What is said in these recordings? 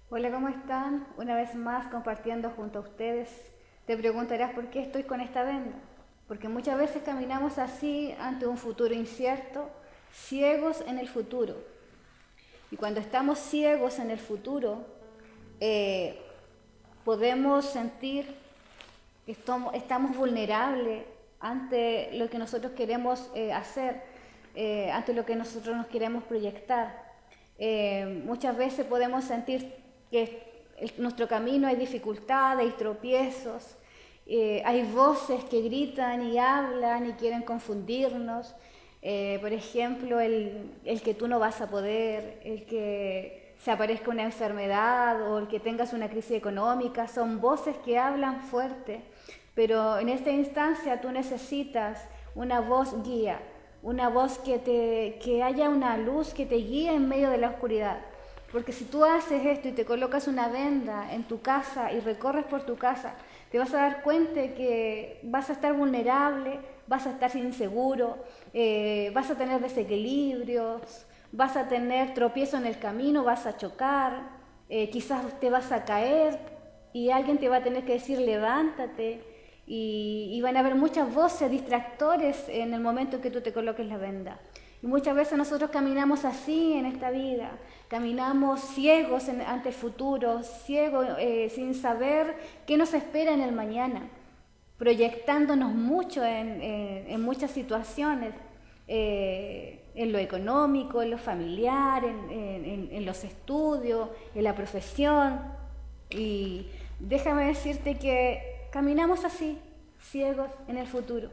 Hola, ¿cómo están? Una vez más compartiendo junto a ustedes. Te preguntarás por qué estoy con esta venda. Porque muchas veces caminamos así ante un futuro incierto, ciegos en el futuro. Y cuando estamos ciegos en el futuro, eh, podemos sentir que estamos vulnerables ante lo que nosotros queremos hacer, ante lo que nosotros nos queremos proyectar. Muchas veces podemos sentir que nuestro camino hay dificultades, hay tropiezos, hay voces que gritan y hablan y quieren confundirnos. Por ejemplo, el que tú no vas a poder, el que se aparezca una enfermedad o el que tengas una crisis económica, son voces que hablan fuerte, pero en esta instancia tú necesitas una voz guía, una voz que haya una luz que te guíe en medio de la oscuridad. Porque si tú haces esto y te colocas una venda en tu casa y recorres por tu casa, te vas a dar cuenta que vas a estar vulnerable, vas a estar inseguro, vas a tener desequilibrios, vas a tener tropiezo en el camino, vas a chocar, quizás te vas a caer y alguien te va a tener que decir levántate y van a haber muchas voces, distractores en el momento en que tú te coloques la venda. Y muchas veces nosotros caminamos así en esta vida, caminamos ciegos ante el futuro, ciegos sin saber qué nos espera en el mañana, proyectándonos mucho en muchas situaciones, en lo económico, en lo familiar, en los estudios, en la profesión. Y déjame decirte que caminamos así, ciegos en el futuro.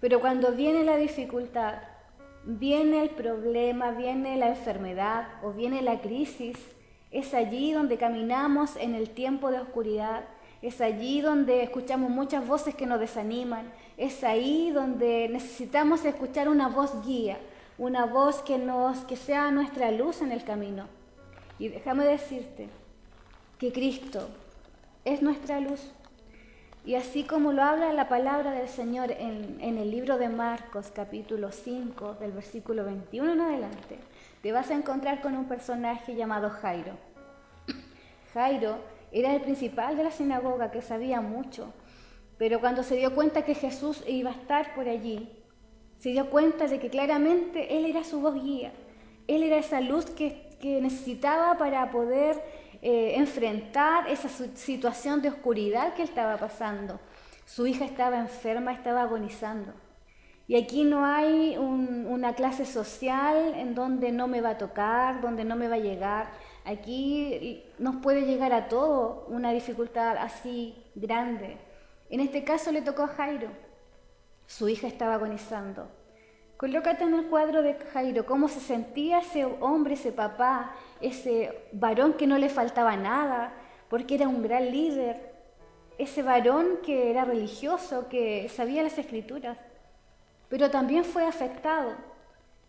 Pero cuando viene la dificultad, viene el problema, viene la enfermedad o viene la crisis, es allí donde caminamos en el tiempo de oscuridad, es allí donde escuchamos muchas voces que nos desaniman, es ahí donde necesitamos escuchar una voz guía, una voz que sea nuestra luz en el camino. Y déjame decirte que Cristo es nuestra luz. Y así como lo habla la palabra del Señor en el libro de Marcos, capítulo 5, del versículo 21 en adelante, te vas a encontrar con un personaje llamado Jairo. Jairo era el principal de la sinagoga que sabía mucho, pero cuando se dio cuenta que Jesús iba a estar por allí, se dio cuenta de que claramente Él era su voz guía, Él era esa luz que necesitaba para poder enfrentar esa situación de oscuridad que él estaba pasando. Su hija estaba enferma, estaba agonizando. Y aquí no hay una clase social en donde no me va a tocar, donde no me va a llegar. Aquí nos puede llegar a todo una dificultad así grande. En este caso le tocó a Jairo. Su hija estaba agonizando. Colócate en el cuadro de Jairo, cómo se sentía ese hombre, ese papá, ese varón que no le faltaba nada, porque era un gran líder, ese varón que era religioso, que sabía las escrituras, pero también fue afectado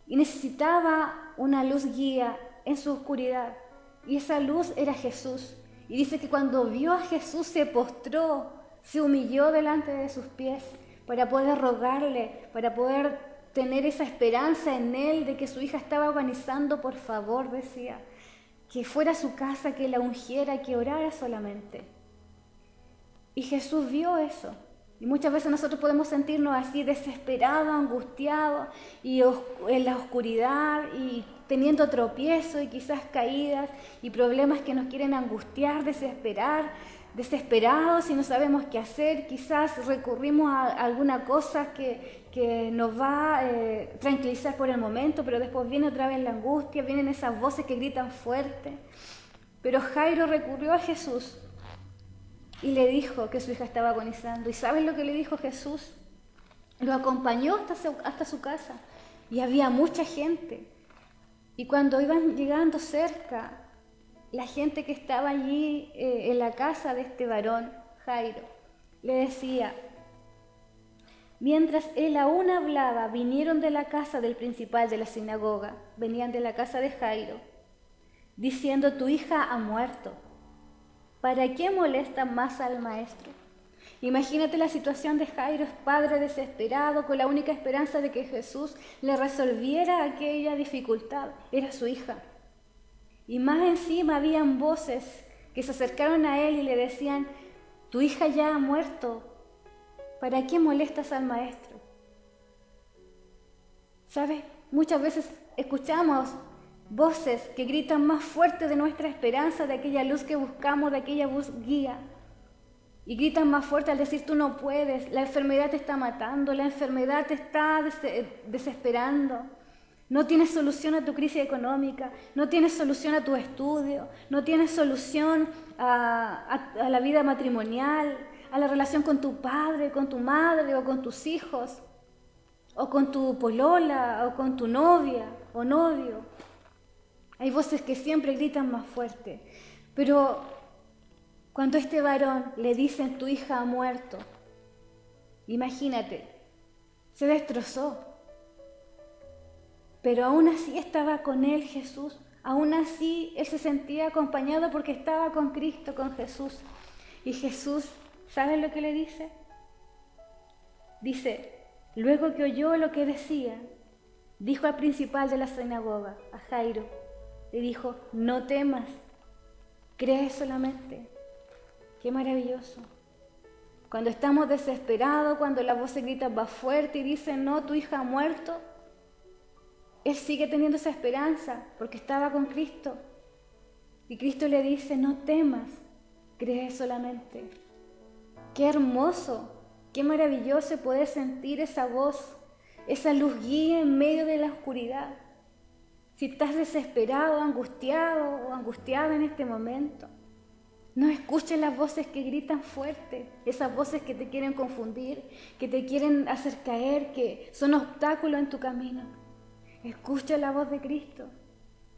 y necesitaba una luz guía en su oscuridad, y esa luz era Jesús. Y dice que cuando vio a Jesús se postró, se humilló delante de sus pies para poder rogarle, para poder tener esa esperanza en él de que su hija estaba agonizando. Por favor, decía, que fuera a su casa, que la ungiera, que orara solamente. Y Jesús vio eso. Y muchas veces nosotros podemos sentirnos así desesperados, angustiados y en la oscuridad y teniendo tropiezos y quizás caídas y problemas que nos quieren angustiar, desesperados y no sabemos qué hacer. Quizás recurrimos a alguna cosa que nos va a tranquilizar por el momento, pero después viene otra vez la angustia, vienen esas voces que gritan fuerte. Pero Jairo recurrió a Jesús y le dijo que su hija estaba agonizando. ¿Y sabes lo que le dijo Jesús? Lo acompañó hasta su casa y había mucha gente. Y cuando iban llegando cerca, la gente que estaba allí en la casa de este varón, Jairo, le decía, mientras él aún hablaba, vinieron de la casa del principal de la sinagoga, venían de la casa de Jairo, diciendo, tu hija ha muerto. ¿Para qué molestan más al maestro? Imagínate la situación de Jairo, padre desesperado, con la única esperanza de que Jesús le resolviera aquella dificultad. Era su hija. Y más encima habían voces que se acercaron a él y le decían, tu hija ya ha muerto, ¿para qué molestas al maestro? ¿Sabes? Muchas veces escuchamos voces que gritan más fuerte de nuestra esperanza, de aquella luz que buscamos, de aquella luz guía. Y gritan más fuerte al decir, tú no puedes, la enfermedad te está matando, la enfermedad te está desesperando. No tienes solución a tu crisis económica, no tienes solución a tu estudio, no tienes solución a la vida matrimonial, a la relación con tu padre, con tu madre o con tus hijos, o con tu polola, o con tu novia o novio. Hay voces que siempre gritan más fuerte, pero cuando este varón le dicen tu hija ha muerto, imagínate, se destrozó. Pero aún así estaba con él Jesús, aún así él se sentía acompañado porque estaba con Cristo, con Jesús. Y Jesús, ¿sabes lo que le dice? Dice, luego que oyó lo que decía, dijo al principal de la sinagoga, a Jairo, le dijo, no temas, cree solamente. Qué maravilloso. Cuando estamos desesperados, cuando la voz se grita más fuerte y dice, no, tu hija ha muerto, él sigue teniendo esa esperanza porque estaba con Cristo. Y Cristo le dice, no temas, cree solamente. Qué hermoso, qué maravilloso poder sentir esa voz, esa luz guía en medio de la oscuridad. Si estás desesperado, angustiado o angustiada en este momento, no escuches las voces que gritan fuerte, esas voces que te quieren confundir, que te quieren hacer caer, que son obstáculos en tu camino. Escucha la voz de Cristo,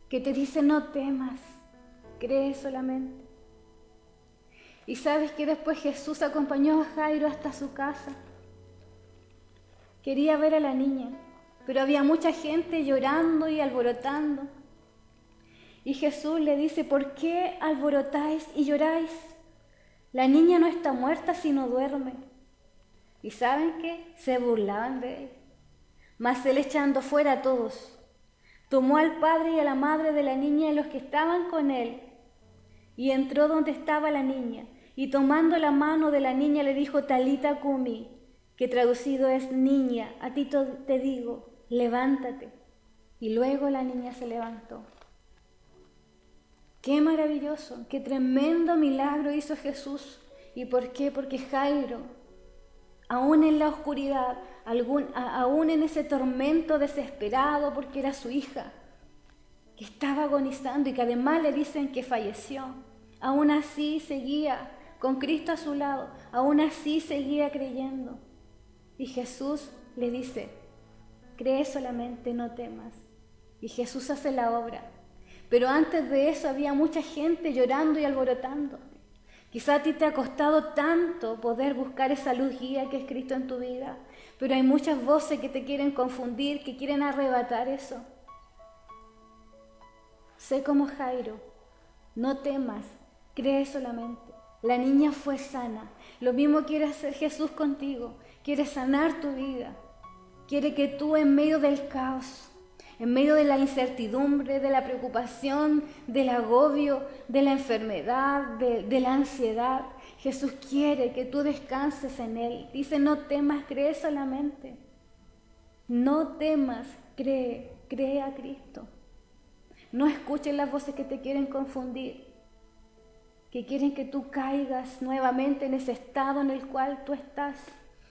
que te dice no temas, cree solamente. Y sabes que después Jesús acompañó a Jairo hasta su casa. Quería ver a la niña, pero había mucha gente llorando y alborotando. Y Jesús le dice, ¿por qué alborotáis y lloráis? La niña no está muerta sino duerme. ¿Y saben qué? Se burlaban de él. Mas él, echando fuera a todos, tomó al padre y a la madre de la niña y los que estaban con él, y entró donde estaba la niña, y tomando la mano de la niña le dijo, Talita cumi, que traducido es niña, a ti te digo, levántate. Y luego la niña se levantó. Qué maravilloso, qué tremendo milagro hizo Jesús. ¿Y por qué? Porque Jairo, aún en la oscuridad, aún en ese tormento desesperado porque era su hija, que estaba agonizando y que además le dicen que falleció, aún así seguía con Cristo a su lado, aún así seguía creyendo. Y Jesús le dice, cree solamente, no temas. Y Jesús hace la obra. Pero antes de eso había mucha gente llorando y alborotando. Quizá a ti te ha costado tanto poder buscar esa luz guía que es Cristo en tu vida, pero hay muchas voces que te quieren confundir, que quieren arrebatar eso. Sé como Jairo, no temas, cree solamente. La niña fue sana. Lo mismo quiere hacer Jesús contigo. Quiere sanar tu vida. Quiere que tú en medio del caos, en medio de la incertidumbre, de la preocupación, del agobio, de la enfermedad, de la ansiedad, Jesús quiere que tú descanses en Él. Dice, no temas, cree solamente. No temas, cree a Cristo. No escuches las voces que te quieren confundir, que quieren que tú caigas nuevamente en ese estado en el cual tú estás,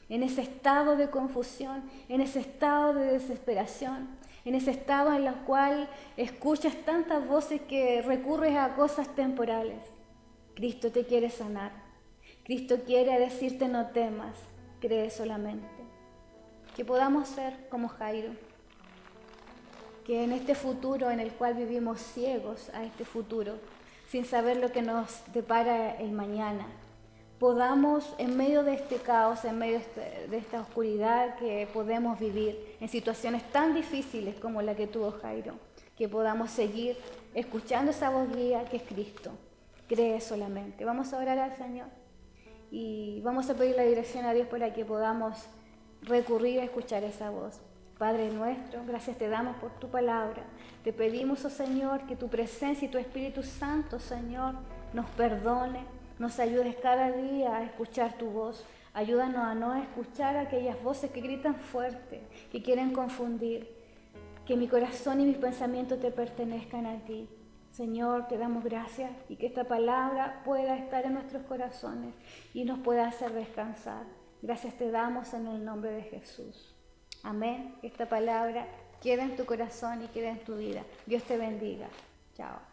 en ese estado de confusión, en ese estado de desesperación, en ese estado en el cual escuchas tantas voces que recurres a cosas temporales. Cristo te quiere sanar. Cristo quiere decirte no temas, cree solamente. Que podamos ser como Jairo. Que en este futuro en el cual vivimos ciegos a este futuro, sin saber lo que nos depara el mañana, podamos en medio de este caos, en medio de esta oscuridad que podemos vivir en situaciones tan difíciles como la que tuvo Jairo, que podamos seguir escuchando esa voz guía que es Cristo. Cree solamente. Vamos a orar al Señor y vamos a pedir la dirección a Dios para que podamos recurrir a escuchar esa voz. Padre nuestro, gracias te damos por tu palabra. Te pedimos, oh Señor, que tu presencia y tu Espíritu Santo, Señor, nos perdone, nos ayudes cada día a escuchar tu voz. Ayúdanos a no escuchar aquellas voces que gritan fuerte, que quieren confundir. Que mi corazón y mis pensamientos te pertenezcan a ti. Señor, te damos gracias y que esta palabra pueda estar en nuestros corazones y nos pueda hacer descansar. Gracias te damos en el nombre de Jesús. Amén. Que esta palabra quede en tu corazón y quede en tu vida. Dios te bendiga. Chao.